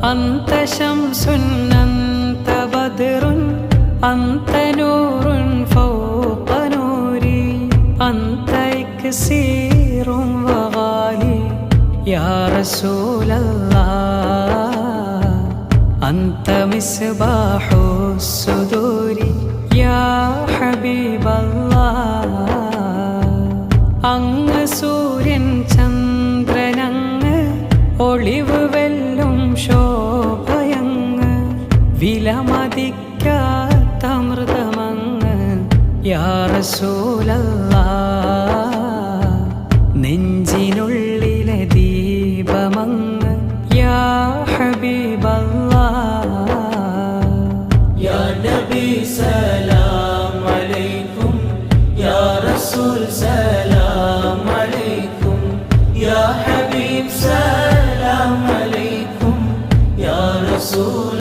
أنت شمس أنت بدر أنت نور فوق نوري أنت إكسير وغالي يا رسول الله أنت مصباح الصدور يا حبيب الله അങ്ങ് സൂര്യൻ ചന്ദ്രനങ്ങ് ഒളിവ് വെല്ലും ശോഭയങ്ങ് വിലമതിക്കാത്ത അമൃതമങ്ങ് യാ റസൂലല്ലാഹ് നെഞ്ചിനുള്ളിലെ ദീപമങ്ങ് യാ ഹബീബല്ലാഹ് യാ നബി സലാം അലൈക്കും യാ റസൂൽ സലാം അലൈക്കും യാ ഹബീബ് സലാം അലൈക്കും യാ റസൂൽ